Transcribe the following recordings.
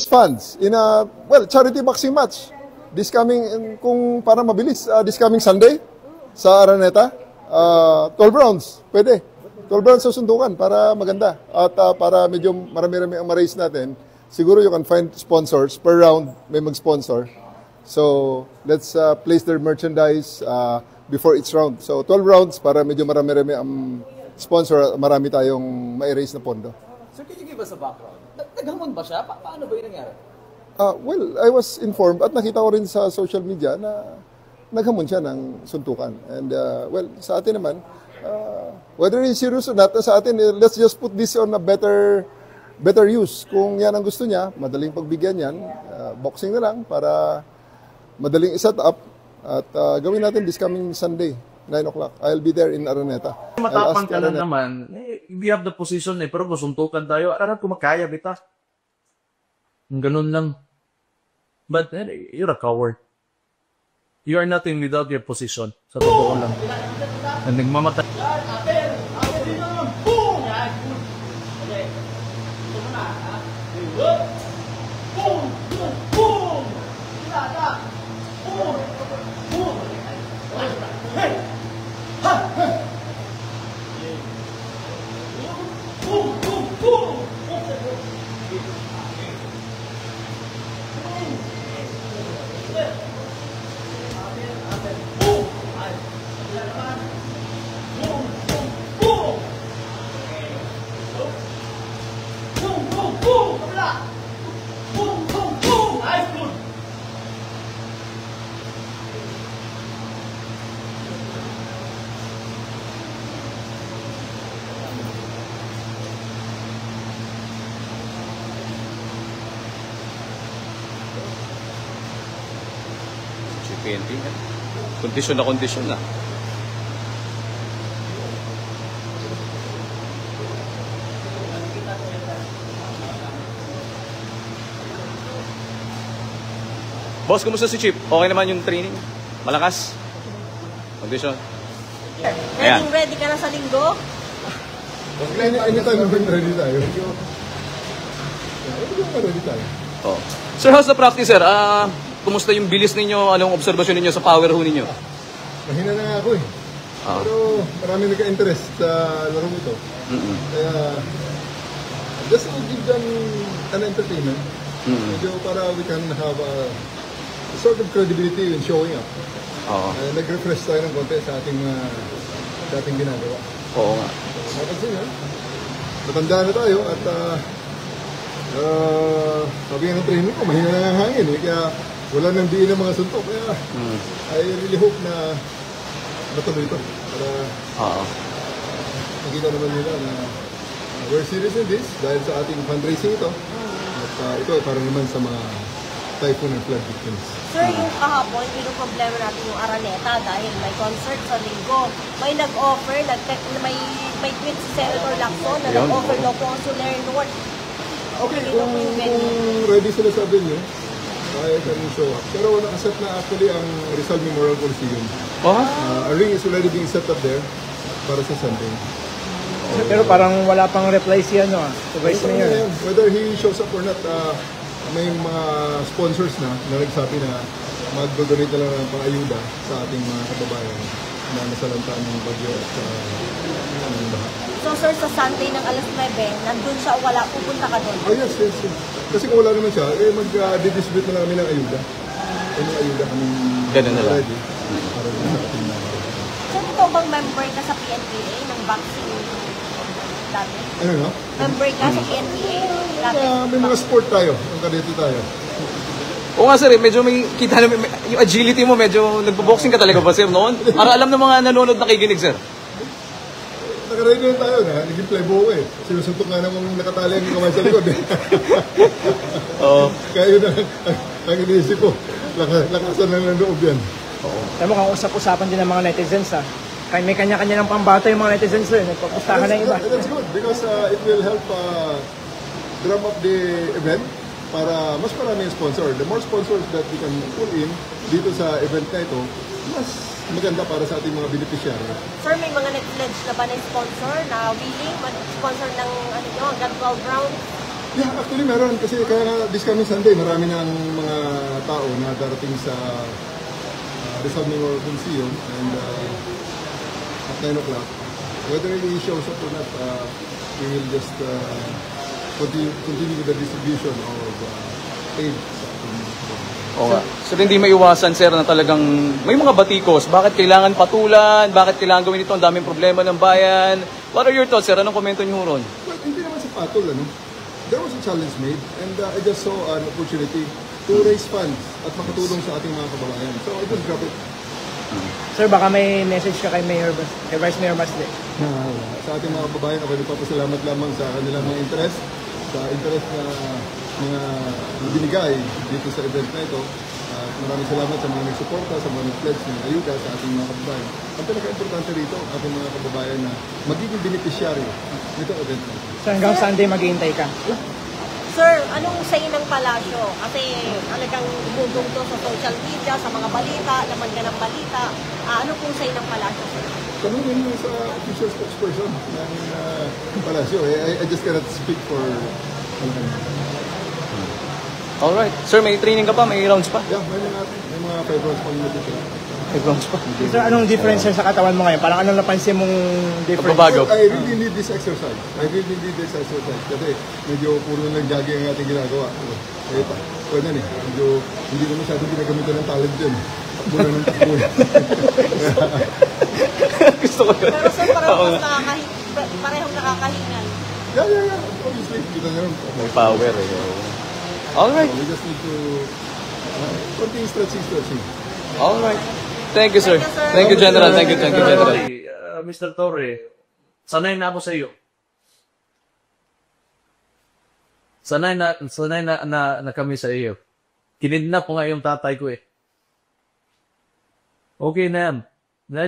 funds in a, well, charity boxing match. This coming, kung para mabilis, this coming Sunday sa Araneta, 12 rounds, pwede. 12 rounds sa sundukan para maganda. At para medyo marami-rami ang ma-raise natin, siguro you can find sponsors. Per round, may mag-sponsor. So, let's place their merchandise before each round. So, 12 rounds para medyo marami-rami ang sponsor, marami tayong ma-raise na pondo. Sir, can you give us a background? Naghamon ba siya? Paano ba yung nangyari? Well, I was informed at nakita ko rin sa social media na naghamon siya ng suntukan. And, well, sa atin naman, whether he's serious or not, sa atin, let's just put this on a better use. Kung yan ang gusto niya, madaling pagbigyan yan, boxing na lang para madaling iset up at gawin natin this coming Sunday, 9 o'clock. I'll be there in Araneta. Matapang ka na naman, we have the position pero gusuntukan tayo. Arap ko makaya, bita. Ganun lang. But you're a coward. You are nothing without your position. Sa totoo lang. And nagmamatay. PNP. Kondisyon na. Boss, kumusta si Chip? Okay naman yung training? Malakas? Kondisyon? Ready ka na sa linggo? Anytime naman ready tayo. Ready tayo. Oh. Sir, how's the practice, sir? Kumusta yung bilis ninyo? Anong obserbasyon ninyo sa power ho ninyo? Mahina na nga ako eh. Pero marami nagka-interest sa laro ito. Kaya, just to give them an entertainment. Medyo para we can have a sort of credibility in showing up. Nag-refresh tayo ng konti sa ating ginagawa. Oo nga. Kasi matanda na tayo at sabi nga ng training ko, mahina na ang hangin eh. Kaya wala nang diin ng mga suntok. Kaya I really hope na matuloy ito. Para makita naman nila na we're serious in this dahil sa ating fundraising ito. At ito ay para naman sa mga typhoon and flood victims. Sir, yung kahapon, yung problema natin yung Araneta dahil may concert sa linggo. May nag-offer, may tweet si Senator Lacson na nag-offer daw po ang Soler North. Okay, kung ready sila sa venue, kaya kami show up. Pero nakaset na actually ang Rizal Memorial Coliseum. A ring is already being set up there para sa Sunday. Pero parang wala pang reply siya, no? Whether he shows up or not, may mga sponsors na nagsabi na mag-donate na lang ng pang-ayuda sa ating mga kababayan na nasalanta ng bagyo at ng baha. So sir, sa Sunday ng alas 9, nandun siya o wala, pupunta ka doon? Oh yes. Kasi kung wala naman siya, mag-distribute na lang kami ng ayuda. May ayuda kami ready. Para sa ating So ikaw bang member ka sa PNPA ng boxing dati? Ano no? Member ka sa PNPA dati? May mga sport tayo, ang kadete tayo. Oo nga sir, medyo may kita na, yung agility mo, medyo nagbo-boxing ka talaga ba sir noon? Para alam ng mga nanonood nakikinig sir. Nakaready na tayo na, naging playboy eh. Sinusuntok nga naman nakatali ang kamay sa likod eh. Kaya yun ang iniisip ko, lakasan lang ng loob yan. Tama kang usap-usapan din ng mga netizens ha. May kanya-kanya ng pambato yung mga netizens eh. Nagpapustahan na iba. That's good because it will help drum up the event para mas maraming sponsor. The more sponsors that we can pull in dito sa event na ito, mas maganda para sa ating mga beneficiary. Sir, may mga nag-pledge na ba na sponsor na willing mag-sponsor ng hanggang 12 rounds? Yeah, actually meron. Kasi kaya nga this coming Sunday, marami ng mga tao na darating sa Rizal Memorial Coliseum and at 9 o'clock. Whether he shows up or not, we will just continue with the distribution of aid sa ating Oo nga. So hindi maiwasan, sir, na talagang may mga batikos. Bakit kailangan patulan? Bakit kailangan gawin ito? Ang daming problema ng bayan. What are your thoughts, sir? Anong komento niyo ron? Well, hindi naman sa patol, ano? There was a challenge made and I just saw an opportunity to raise funds at makatulong sa ating mga kababayan. So I just grab it. Sir, baka may message ka kay Vice Mayor Masli. Sa ating mga kababayan, ako nagpapasalamat lamang sa kanilang mga interest, sa interest na mga binigay dito sa event na ito. Maraming salamat sa mga nagsuporta, sa mga nag-pledge ng ayuda sa ating mga kababayan. Ang pinaka-importante rito, ating mga kababayan na magiging beneficiary nito event na ito. So hanggang Sunday maghihintay ka. Sir, anong say ng palasyo? Kasi talagang bugong to sa social media, sa mga balita, laman ka ng balita. Ano pong say ng palasyo, sir? Tanungin mo sa official spokesperson ng palasyo. I just cannot speak for... Alright. Sir, may training ka pa? May rounds pa? Yeah, may mga 5 rounds pa nyo dito. May rounds pa. Sir, anong difference sir, sa katawan mo ngayon? Parang anong napansin mong difference? Pagbabago. I really need this exercise. Kasi medyo puro lang jogging ang ating ginagawa. Eh, pwede na medyo hindi naman masyadong ginagamitan ng talent dyan. Takbo na ng takbo. Gusto ko yun. Pero sir, parehong nakakahingan. Yeah. Obviously, kita nyo. May power eh. Alright. We just need to continue stretching. Alright. Thank you, sir. Thank you, sir. Thank you, General. Thank you, General. Mr. Torre, sanay na ako sa iyo. Sanay na kami sa iyo. Kinidnap ko nga yung tatay ko eh. Okay na yan.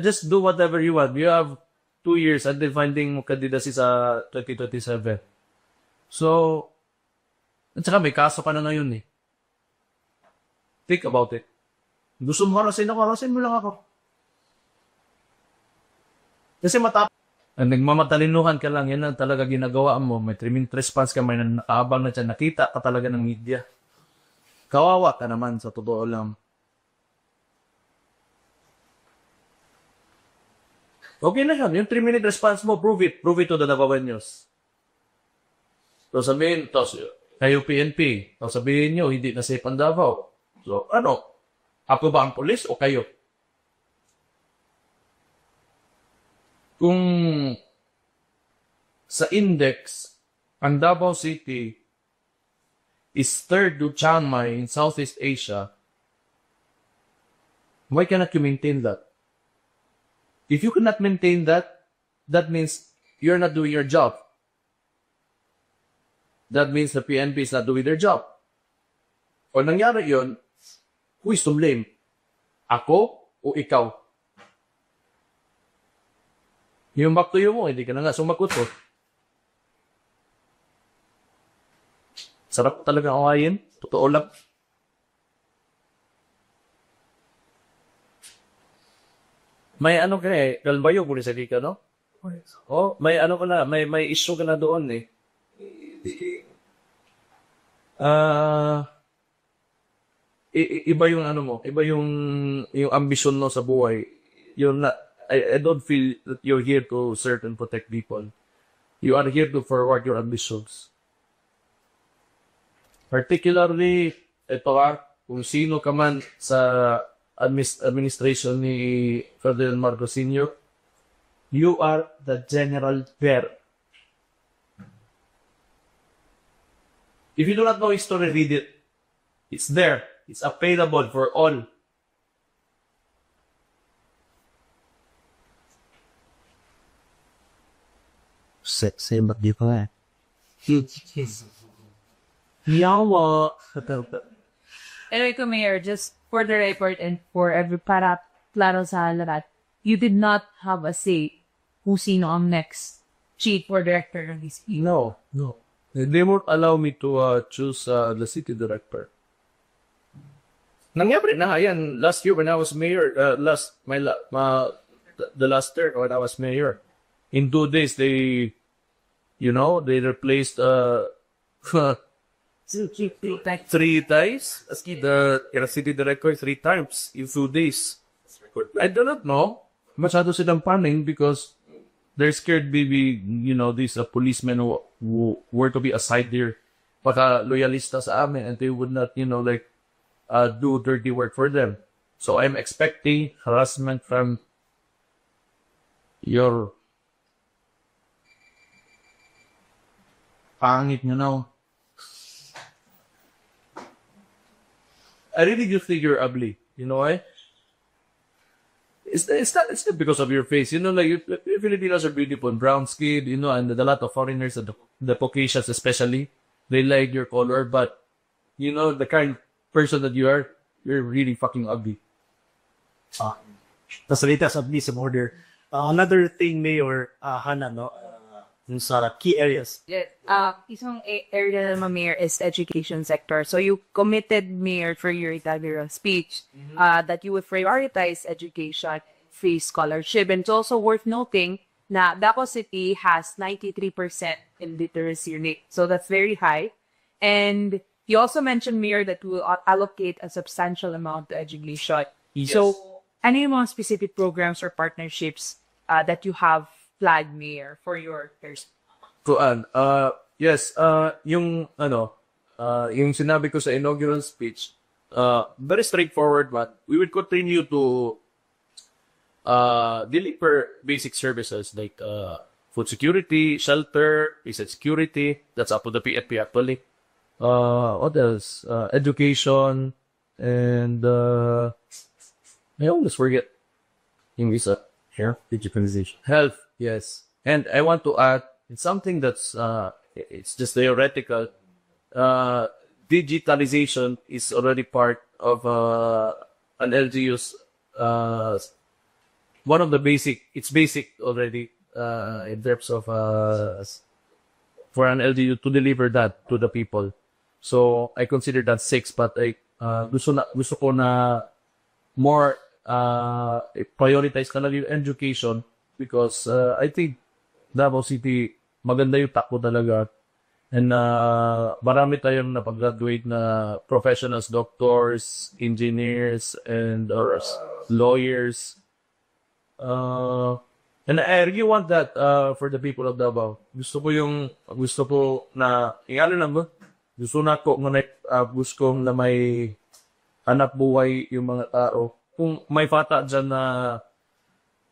Just do whatever you want. You have 2 years at finding mo kandidacy sa 2027. So, at saka may kaso ka na ngayon eh. Think about it. Gusto mo harasin ako, harasin mo lang ako. Kasi nagmamatalinuhan ka lang, yan ang talaga ginagawa mo. May 3-minute response ka, may nakaabang na dyan, nakita ka talaga ng media. Kawawa ka naman, sa totoo lang. Okay na yan, yung 3-minute response mo, prove it to the Navawan News. So sabihin, kayo PNP, sabihin nyo, hindi na safe ang Davao. So ano? Ako ba ang polis o kayo? Kung sa index, ang Davao City is third to Chiang Mai in Southeast Asia, why cannot you maintain that? If you cannot maintain that, that means you're not doing your job. That means the PNP is not doing their job. O nangyari yun, who is to blame? Ako o ikaw? Yung back to you mo, hindi ka na nga sumagot ko. Sarap talaga awayin. Totoo lang. May ano ka eh, Galbayo, Bulisali ka, no? Oh, may ano ka na, may issue ka na doon eh. Iba yung ano mo, iba yung ambition mo sa buhay. I don't feel that you're here to serve and protect people. You are here to forward your ambitions. Particularly, kung sino ka man sa administration ni Ferdinand Marcos Sr., you are the general bear. If you do not know history, read it. It's there. It's available for all. Sexy, but di pa nga. Yawa. Anyway, Mayor, just for the record and for para klaro sa lahat, you did not have a say kung sino ang next chief or director ng DCP. No. They won't allow me to choose the city director. Nangyari na yan last year when I was mayor. The last term when I was mayor. In 2 days, they replaced Three times? Aski, the city director 3 times in 2 days. I do not know. Masyado silang paning because they're scared maybe, these policemen who were to be assigned there, baka loyalista sa amin and they would not, do dirty work for them. So I'm expecting harassment from your pangit nyo now. I really do think you're ugly. You know why? It's not because of your face. Filipinos are beautiful, brown skin, and a lot of foreigners, the Caucasians especially, they like your color, but, the kind of person that you're really fucking ugly. Tas latest of this order. Another thing, Mayor Hana, no? Yung sa key areas. Isang area naman, Mayor, is education sector. So you committed, Mayor, for your Itagera speech, that you would prioritize education, free scholarship. And it's also worth noting na Davao City has 93% in literacy rate. So that's very high. And you also mentioned, Mayor, that we will allocate a substantial amount to education. Yes. So ano yung mga specific programs or partnerships that you have flagged, Mayor, for your person? Yes, yung sinabi ko sa inaugural speech, very straightforward, but we would continue to deliver basic services like food security, shelter, basic security. That's up to the PFP actually. What else? Education, and I always forget yung isa. Here, digitalization. Health, yes. And I want to add, it's something that's, it's just theoretical. Digitalization is already part of an LGU's, one of the it's basic already, in terms of, for an LGU to deliver that to the people. So I consider that 6, but gusto ko na more, prioritize talaga yung education because I think Davao City maganda yung takbo talaga and marami tayong napag-graduate na professionals, doctors, engineers, and or lawyers, and I really want that for the people of Davao. Gusto ko na gusto na ko gusto na may hanap buhay yung mga tao. Kung may bata dyan na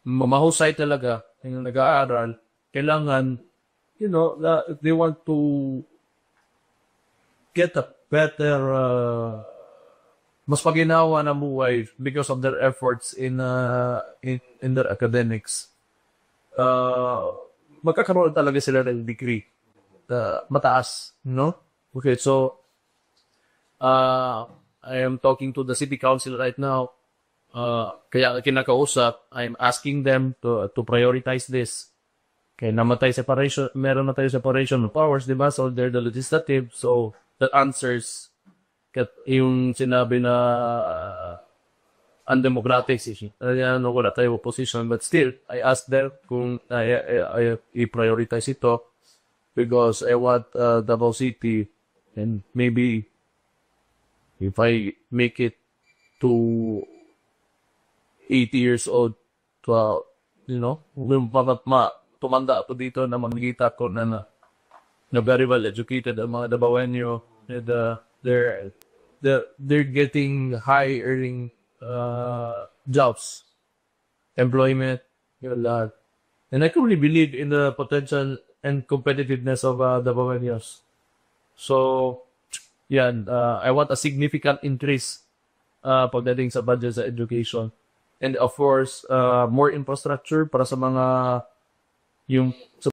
mahusay talaga yung nag-aaral, kailangan, if they want to get a better, mas paginawa na buhay because of their efforts in their academics, magkakaroon talaga sila ng degree. Mataas, Okay, so, I am talking to the city council right now. Kaya kinakausap, I'm asking them to prioritize this. Kaya meron na tayo separation of powers, di ba? So they're the legislative. So that answers yung sinabi na undemocratic. Wala tayo opposition. But still, I asked them kung i-prioritize ito because I want Davao City and maybe if I make it to 80 years old, tumanda ako dito na makikita ko na very well educated ang mga Davaoenyo, and they're getting high earning jobs, employment, yun lahat. And I truly believe in the potential and competitiveness of Davaoenyos. So, yan, I want a significant increase pagdating sa budget sa education. And of course, more infrastructure para sa mga yung